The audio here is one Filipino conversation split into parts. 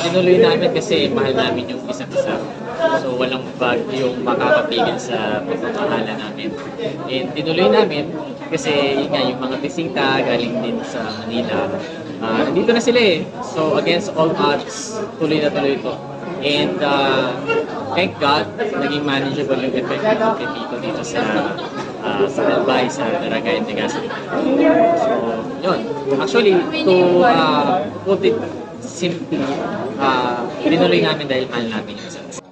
tinuloy namin kasi mahal namin yung isa't isa. So walang bag yung makakapigil sa pagmamahala namin. And tinuloy namin kasi yun nga, yung mga bisita galing din sa Manila. Nandito na sila eh. So against all odds, tuloy na tuloy ito. And thank God, naging manageable yung effect ng Tito dito sa Albay, sa Barangay Integración. So, yun. Actually, to put it simply, tinuloy namin dahil mahal namin yung isa't isa.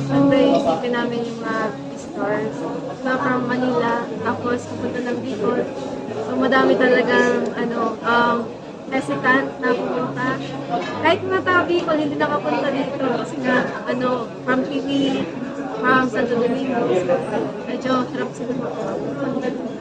Siyempre, isipin namin yung mga visitors na from Manila, tapos pupunta ng Bicol. So, madami talagang, hesitant na pupunta. Kahit mga taga Bicol, hindi nakapunta dito. Kasi nga, from TV, from Santo Domingo. Medyo hirap sila mapunta dito.